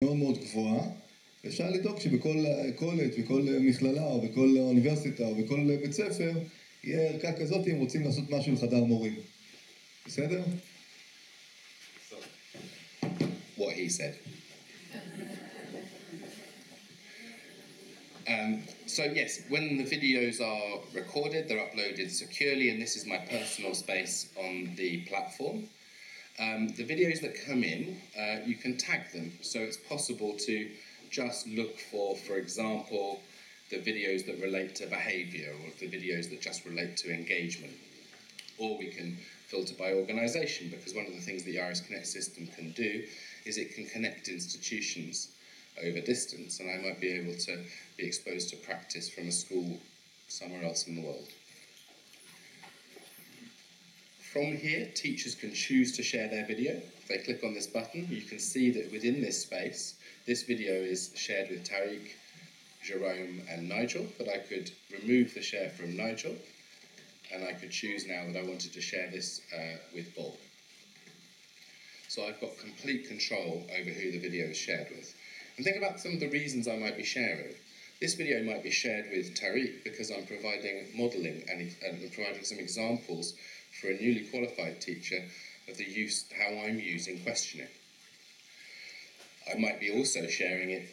מאוד מאוד גבוהה, אפשר לדאוג שבכל קולג' וכל מכללה או בכל אוניברסיטה או בכל בית ספר יהיה ערכה כזאת אם רוצים לעשות משהו לחדר מורים. בסדר? What he said. So yes, when the videos are recorded, they're uploaded securely, and this is my personal space on the platform. The videos that come in, you can tag them, so it's possible to just look for example, the videos that relate to behavior, or the videos that just relate to engagement. Or we can filter by organization, because one of the things the Iris Connect system can do is it can connect institutions over distance, and I might be able to be exposed to practice from a school somewhere else in the world. From here, teachers can choose to share their video. If they click on this button, you can see that within this space, this video is shared with Tariq, Jerome and Nigel, but I could remove the share from Nigel, and I could choose now that I wanted to share this with Bob. So I've got complete control over who the video is shared with. And think about some of the reasons I might be sharing. This video might be shared with Tariq because I'm providing modelling and providing some examples for a newly qualified teacher of the use, how I'm using questioning. I might be also sharing it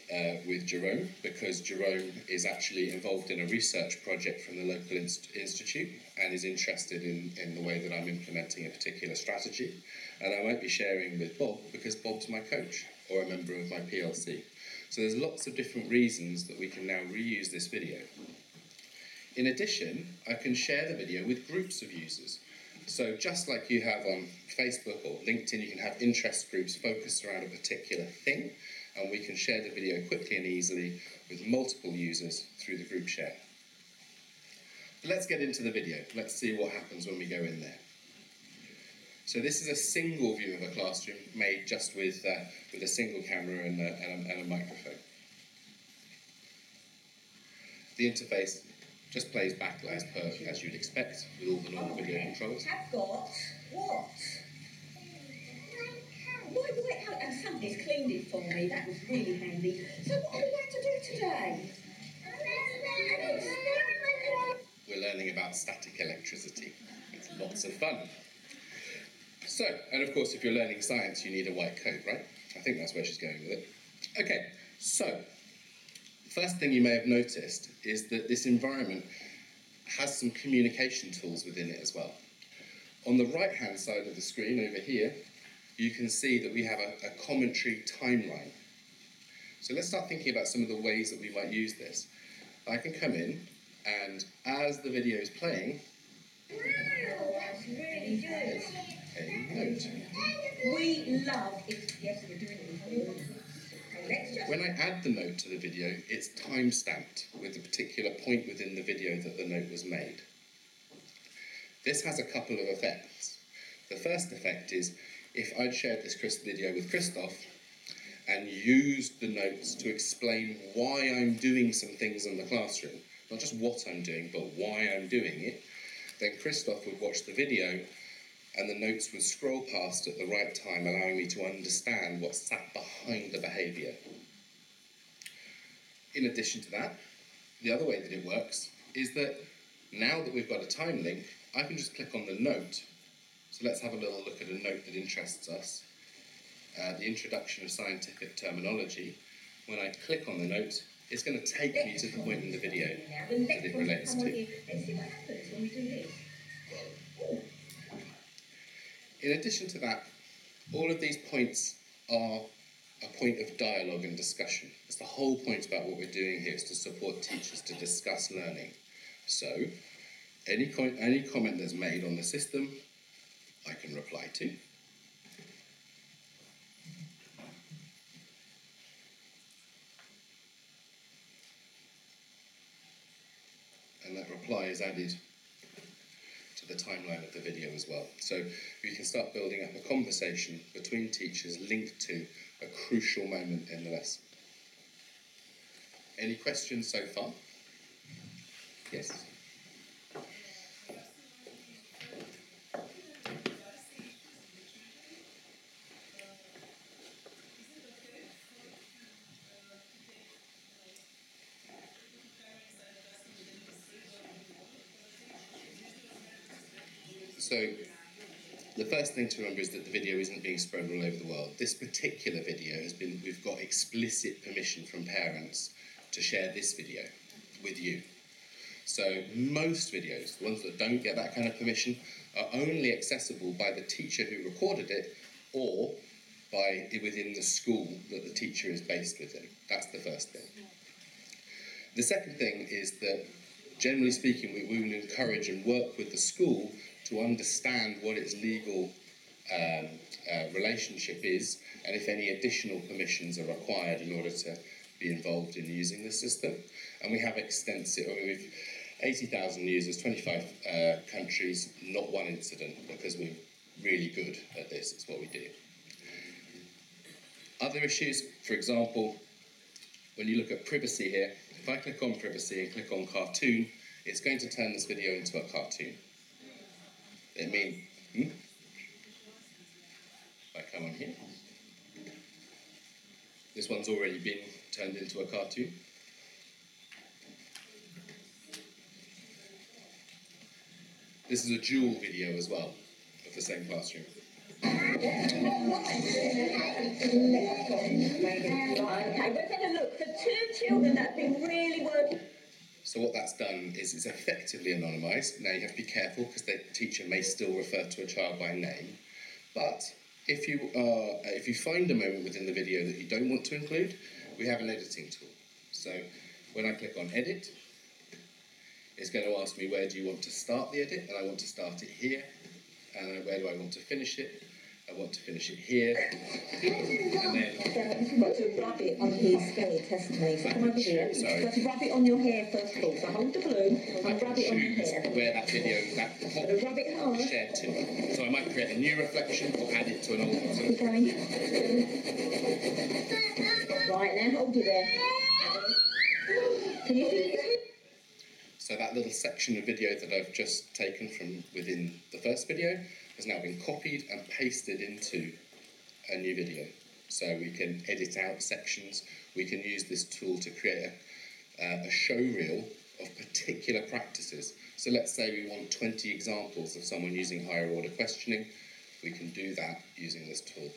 with Jerome because Jerome is actually involved in a research project from the local institute and is interested in the way that I'm implementing a particular strategy. And I might be sharing with Bob because Bob's my coach or a member of my PLC. So there's lots of different reasons that we can now reuse this video. In addition, I can share the video with groups of users. So just like you have on Facebook or LinkedIn, you can have interest groups focused around a particular thing, and we can share the video quickly and easily with multiple users through the group share. But let's get into the video. Let's see what happens when we go in there. So this is a single view of a classroom made just with a single camera and a microphone. The interface just plays back as you'd expect with all the normal video controls. I've got what? Wait, and somebody's cleaned it for me. That was really handy. So what are we going to do today? We're learning about static electricity. It's lots of fun. So, and of course, if you're learning science, you need a white coat, right? I think that's where she's going with it. Okay, so first thing you may have noticed is that this environment has some communication tools within it as well. On the right-hand side of the screen over here, you can see that we have a commentary timeline. So let's start thinking about some of the ways that we might use this. I can come in, and as the video is playing, Wow, that's really good. a note. We love it. Yes, we're doing it. When I add the note to the video, it's time-stamped with the particular point within the video that the note was made. This has a couple of effects. The first effect is, if I'd shared this video with Christoph and used the notes to explain why I'm doing some things in the classroom, not just what I'm doing, but why I'm doing it, then Christoph would watch the video and the notes would scroll past at the right time, allowing me to understand what sat behind the behaviour. In addition to that, the other way that it works is that now that we've got a time link, I can just click on the note. So let's have a little look at a note that interests us. The introduction of scientific terminology. When I click on the note, it's going to take me to the point in the video that it relates to. Let's see what happens when we do this. In addition to that, all of these points are a point of dialogue and discussion. That's the whole point about what we're doing here, is to support teachers to discuss learning. So, any comment that's made on the system, I can reply to. And that reply is added to the timeline of the video as well. So we can start building up a conversation between teachers linked to a crucial moment in the lesson. Any questions so far? Yes? So the first thing to remember is that the video isn't being spread all over the world. This particular video we've got explicit permission from parents to share this video with you. So most videos, the ones that don't get that kind of permission, are only accessible by the teacher who recorded it or by within the school that the teacher is based within. That's the first thing. The second thing is that, generally speaking, we will encourage and work with the school to understand what its legal relationship is and if any additional permissions are required in order to be involved in using the system. And we have extensive, we've 80,000 users, 25 countries, not one incident, because we're really good at this, it's what we do. Other issues, for example, when you look at privacy here, if I click on privacy and click on cartoon, it's going to turn this video into a cartoon. It means, if I come on here, this one's already been turned into a cartoon. This is a dual video as well, of the same classroom. Okay, we're going to look for 2 children that have been really working. So what that's done is it's effectively anonymised. Now you have to be careful because the teacher may still refer to a child by name. But if you find a moment within the video that you don't want to include, we have an editing tool. So when I click on edit, it's going to ask me where do you want to start the edit, and I want to start it here. And where do I want to finish it? I want to finish it here. And then You've got to rub it on his hair, Testament. So come over here. Sorry. You've got to rub it on your hair first of all. So hold the balloon and rub it on your choose hair. where that video, that pop Rub it hard. is shared to. So I might create a new reflection or add it to an old one. So Keep going. Right, now hold it there. Can you see it? So that little section of video that I've just taken from within the first video has now been copied and pasted into a new video. So we can edit out sections. We can use this tool to create a show reel of particular practices. So let's say we want 20 examples of someone using higher order questioning. We can do that using this tool.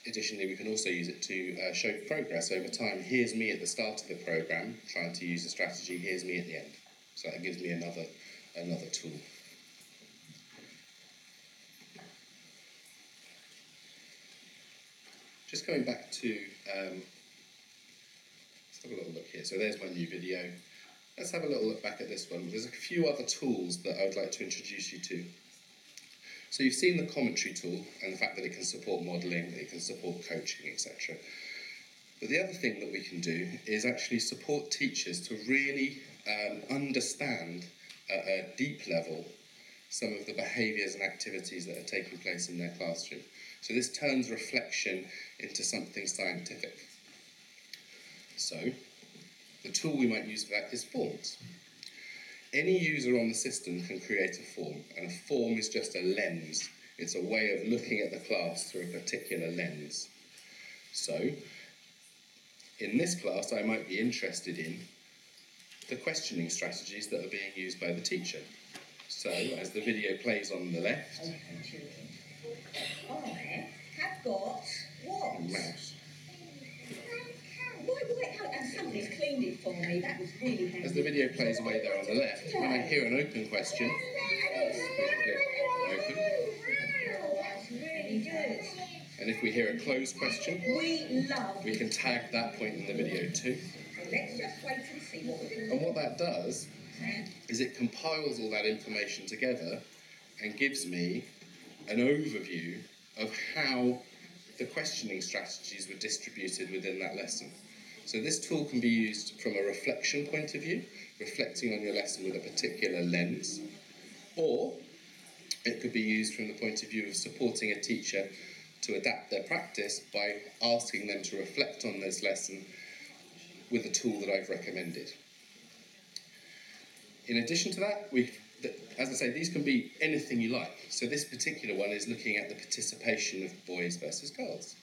Additionally, we can also use it to show progress over time. Here's me at the start of the program trying to use a strategy. Here's me at the end. So that gives me another tool. Just coming back to, let's have a little look here. So there's my new video. Let's have a little look back at this one. There's a few other tools that I would like to introduce you to. So you've seen the commentary tool and the fact that it can support modelling, that it can support coaching, etc. But the other thing that we can do is actually support teachers to really understand at a deep level some of the behaviours and activities that are taking place in their classroom. So this turns reflection into something scientific. So the tool we might use for that is forms. Any user on the system can create a form, and a form is just a lens. It's a way of looking at the class through a particular lens. So, in this class, I might be interested in the questioning strategies that are being used by the teacher. So, as the video plays on the left, I have got what? mouse. Somebody's cleaned it for me. That was really handy. As the video plays away there on the left, when I hear an open question, we click open. That's really good. And if we hear a closed question, we can tag that point in the video too. Let's just wait and see what we can do. And what that does is it compiles all that information together and gives me an overview of how the questioning strategies were distributed within that lesson. So this tool can be used from a reflection point of view, reflecting on your lesson with a particular lens, or it could be used from the point of view of supporting a teacher to adapt their practice by asking them to reflect on this lesson with a tool that I've recommended. In addition to that, as I say, these can be anything you like. So this particular one is looking at the participation of boys versus girls.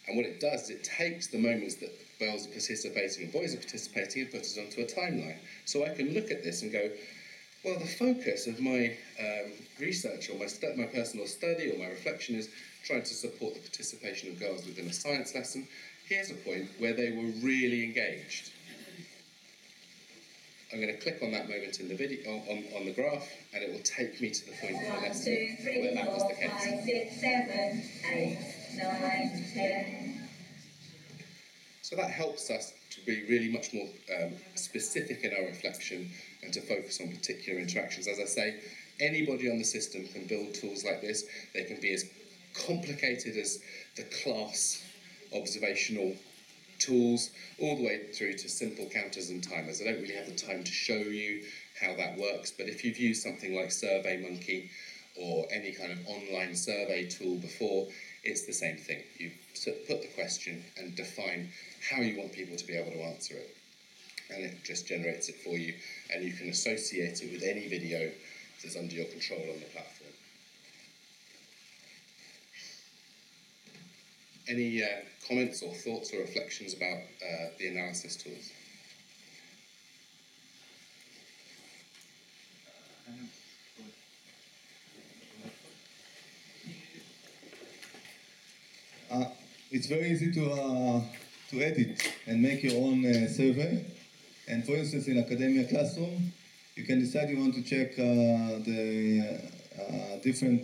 And what it does is it takes the moments that girls are participating and boys are participating and puts it onto a timeline. So I can look at this and go, Well, the focus of my research or my personal study or my reflection is trying to support the participation of girls within a science lesson. Here's a point where they were really engaged. I'm going to click on that moment in the video, on the graph, and it will take me to the point in the lesson where that was the case. 1, 2, 3, 4, 5, 6, 7, 8, 9, 10. So that helps us to be really much more specific in our reflection and to focus on particular interactions. As I say, anybody on the system can build tools like this. They can be as complicated as the class observational tools, all the way through to simple counters and timers. I don't really have the time to show you how that works, but if you've used something like SurveyMonkey or any kind of online survey tool before, it's the same thing. You put the question and define how you want people to be able to answer it, and it just generates it for you, and you can associate it with any video that's under your control on the platform. Any comments or thoughts or reflections about the analysis tools? It's very easy to edit and make your own survey. And for instance, in academia classroom, you can decide you want to check the different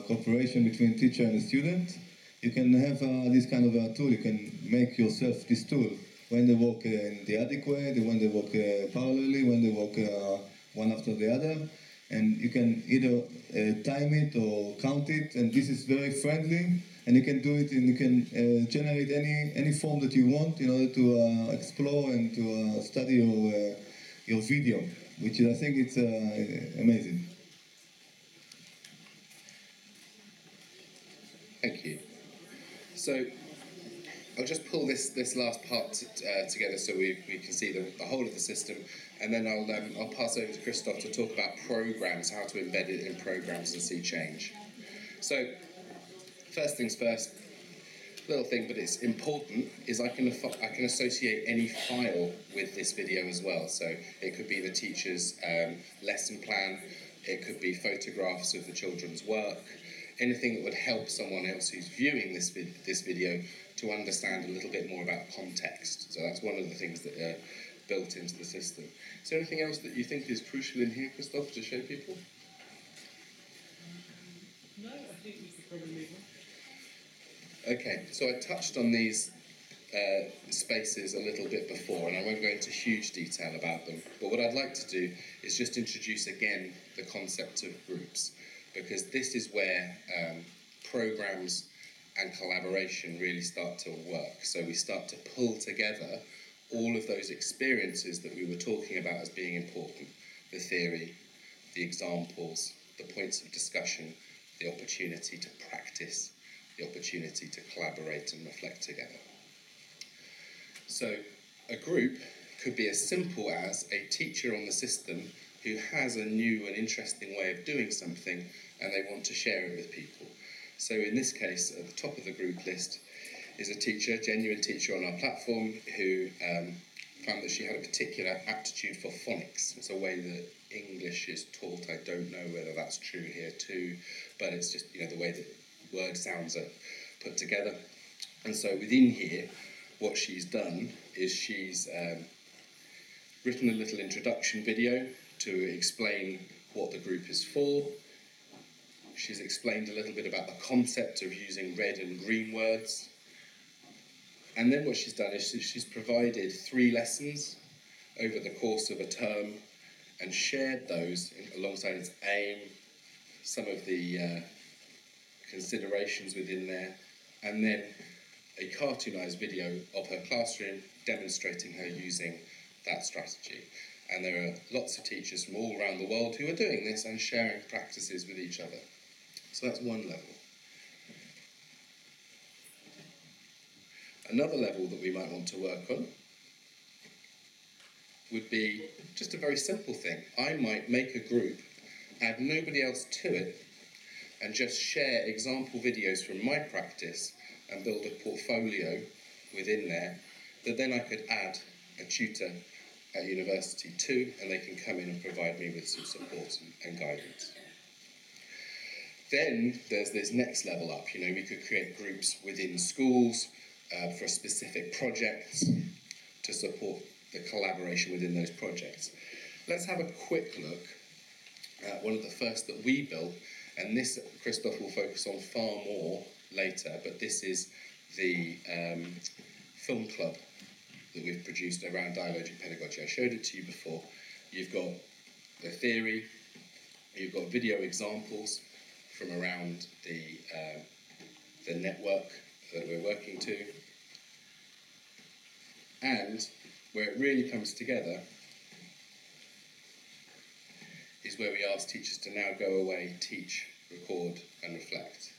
cooperation between teacher and the student. You can have this kind of a tool. You can make yourself this tool when they work in the adic way, when they work parallelly, when they work one after the other. And you can either time it or count it, and this is very friendly. And you can do it, and you can generate any form that you want in order to explore and to study your video, which I think it's amazing. Thank you. So I'll just pull this last part together so we can see the whole of the system, and then I'll pass over to Christoph to talk about programs, how to embed it in programs and see change. So first things first, little thing, but it's important, is I can associate any file with this video as well. So it could be the teacher's lesson plan, it could be photographs of the children's work, anything that would help someone else who's viewing this video to understand a little bit more about context. So that's one of the things that are built into the system. Is there anything else that you think is crucial in here, Christoph, to show people? No, I think we could probably move on. Okay, so I touched on these spaces a little bit before, and I won't go into huge detail about them, but what I'd like to do is just introduce again the concept of groups, because this is where programs and collaboration really start to work. So we start to pull together all of those experiences that we were talking about as being important: the theory, the examples, the points of discussion, the opportunity to practice, the opportunity to collaborate and reflect together. So a group could be as simple as a teacher on the system who has a new and interesting way of doing something and they want to share it with people. So in this case, at the top of the group list is a teacher, genuine teacher on our platform, who found that she had a particular aptitude for phonics. It's a way that English is taught. I don't know whether that's true here too, but it's just, the way that word sounds are put together. And so within here, what she's done is she's written a little introduction video to explain what the group is for. She's explained a little bit about the concept of using red and green words. And then what she's done is she's provided 3 lessons over the course of a term and shared those alongside its aim, some of the considerations within there, and then a cartoonised video of her classroom demonstrating her using that strategy. And there are lots of teachers from all around the world who are doing this and sharing practices with each other. So that's one level. Another level that we might want to work on would be just a very simple thing. I might make a group, add nobody else to it, and just share example videos from my practice and build a portfolio within there that then I could add a tutor at university too, and they can come in and provide me with some support and guidance. Then there's this next level up. You know, we could create groups within schools for specific projects to support the collaboration within those projects. Let's have a quick look at one of the first that we built, and this Christoph will focus on far more later, but this is the film club that we've produced around dialogic pedagogy. I showed it to you before. You've got the theory, you've got video examples from around the network that we're working to, and where it really comes together is where we ask teachers to now go away, teach, record and reflect.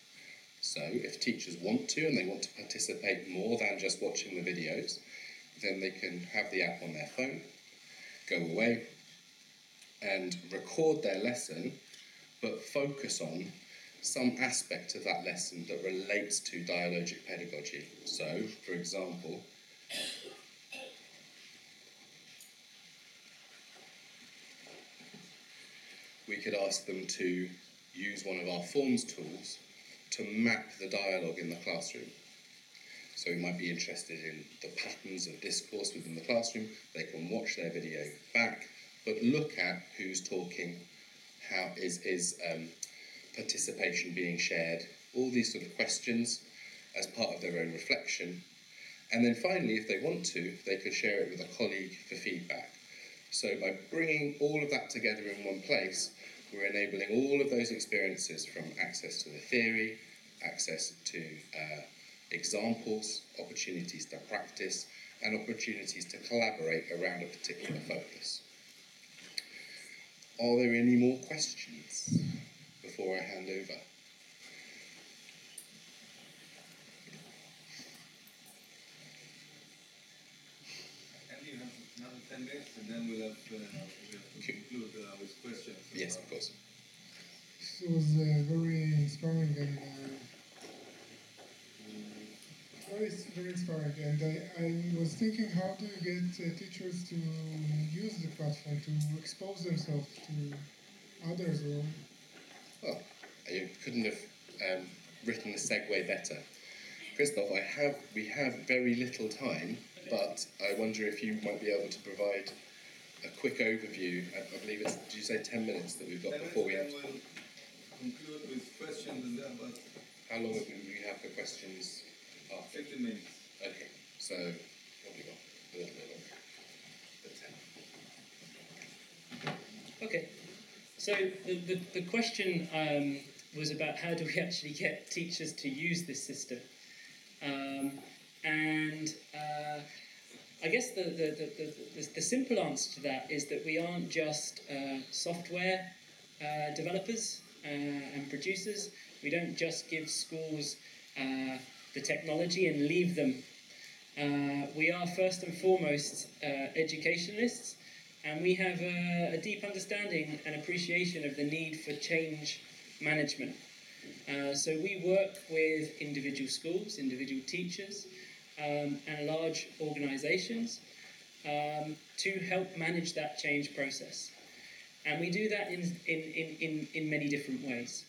So if teachers want to and they want to participate more than just watching the videos, then they can have the app on their phone, go away and record their lesson, but focus on some aspect of that lesson that relates to dialogic pedagogy. So, for example, we could ask them to use one of our forms tools to map the dialogue in the classroom. So we might be interested in the patterns of discourse within the classroom. They can watch their video back, but look at who's talking, how is participation being shared, all these sort of questions as part of their own reflection. And then finally, if they want to, they could share it with a colleague for feedback. So by bringing all of that together in one place, we're enabling all of those experiences, from access to the theory, access to examples, opportunities to practice, and opportunities to collaborate around a particular focus. Are there any more questions before I hand over? And you have another 10 minutes, and then we'll have to conclude with questions. Yes, of course. It was very inspiring and very inspiring. And I was thinking, how do you get teachers to use the platform, to expose themselves to others? Or... Well, you couldn't have written the segue better. Christoph, we have very little time, but I wonder if you might be able to provide a quick overview. I believe it's, did you say 10 minutes that we've got before we have to... We'll conclude with questions and then, but... How long do we have for questions after? 15 minutes. Okay, so probably got a little bit longer. Okay, so the question was about how do we actually get teachers to use this system, and I guess the simple answer to that is that we aren't just software developers and producers. We don't just give schools the technology and leave them. We are first and foremost educationalists, and we have a deep understanding and appreciation of the need for change management. So we work with individual schools, individual teachers, and large organisations to help manage that change process. And we do that in many different ways.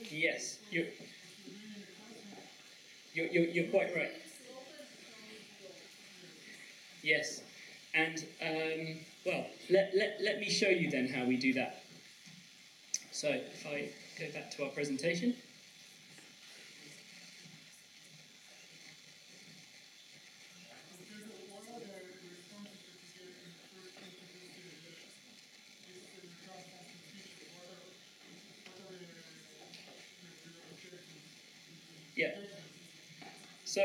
Yes, you're quite right. Yes, and well, let me show you then how we do that. So if I go back to our presentation. Yeah. So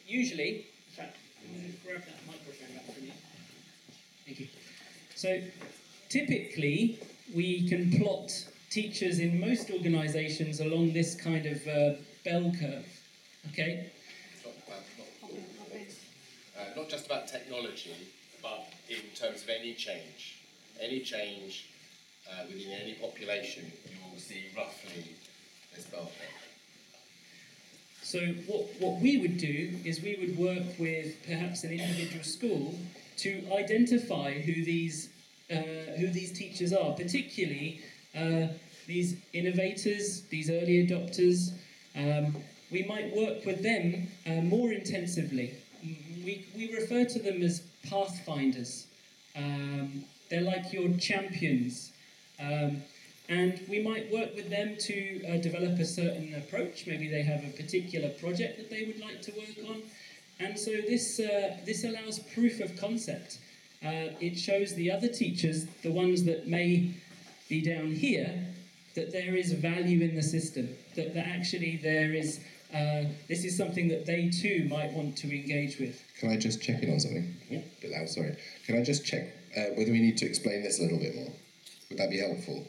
usually, in fact, I'm going to grab that microphone back from you. Thank you. So typically, we can plot teachers in most organisations along this kind of bell curve. Okay. Not just about technology, but in terms of any change within any population, you will see roughly this bell curve. So what we would do is we would work with perhaps an individual school to identify who these teachers are, particularly these innovators, these early adopters. We might work with them more intensively. We refer to them as pathfinders. They're like your champions. And we might work with them to develop a certain approach. Maybe they have a particular project that they would like to work on. And so this allows proof of concept. It shows the other teachers, the ones that may be down here, that there is value in the system, that actually there is, this is something that they too might want to engage with. Can I just check in on something? Yeah. A bit loud, sorry. Can I just check whether we need to explain this a little bit more? Would that be helpful?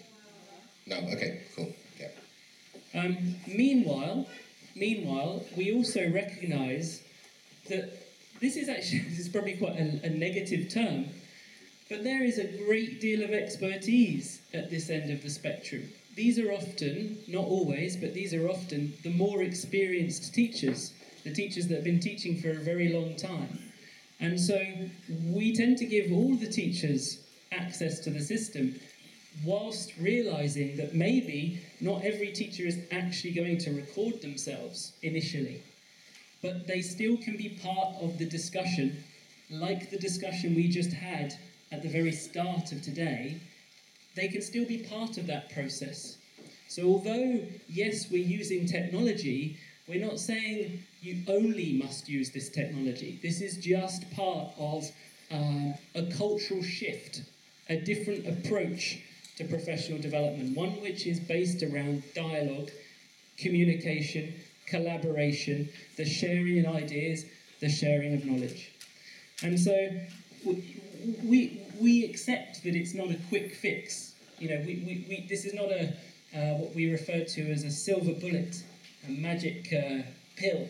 No? Okay, cool. Yeah. Meanwhile, we also recognise that this is probably quite a negative term, but there is a great deal of expertise at this end of the spectrum. These are often, not always, but these are often the more experienced teachers, the teachers that have been teaching for a very long time. And so we tend to give all the teachers access to the system, whilst realising that maybe not every teacher is actually going to record themselves initially. But they still can be part of the discussion, like the discussion we just had at the very start of today. They can still be part of that process. So although, yes, we're using technology, we're not saying you only must use this technology. This is just part of a cultural shift, a different approach to professional development, one which is based around dialogue, communication, collaboration, the sharing of ideas, the sharing of knowledge. And so we accept that it's not a quick fix. You know, this is not what we refer to as a silver bullet, a magic pill.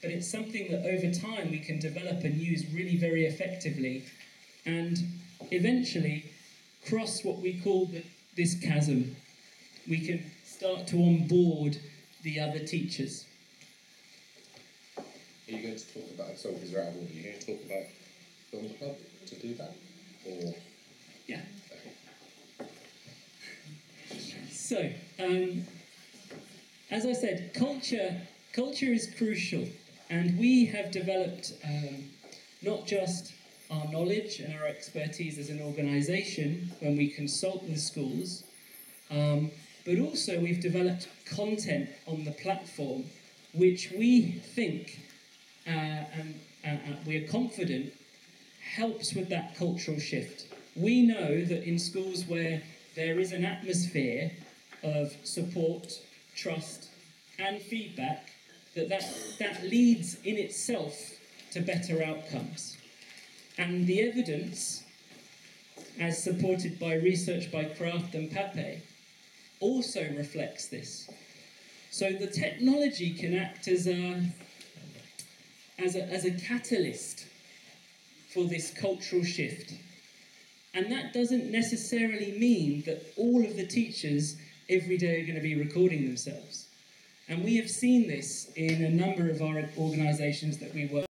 But it's something that over time we can develop and use really very effectively, and eventually cross what we call this chasm. We can start to onboard the other teachers. Are you going to talk about, sorry, because we're out of order, are you going to talk about Film Club to do that? Or? Yeah. So, as I said, culture is crucial, and we have developed not just our knowledge and our expertise as an organisation when we consult with schools, but also we've developed content on the platform which we think and we're confident helps with that cultural shift. We know that in schools where there is an atmosphere of support, trust and feedback, that leads in itself to better outcomes. And the evidence, as supported by research by Kraft and Pape, also reflects this. So the technology can act as a catalyst for this cultural shift. And that doesn't necessarily mean that all of the teachers every day are going to be recording themselves. And we have seen this in a number of our organisations that we work with.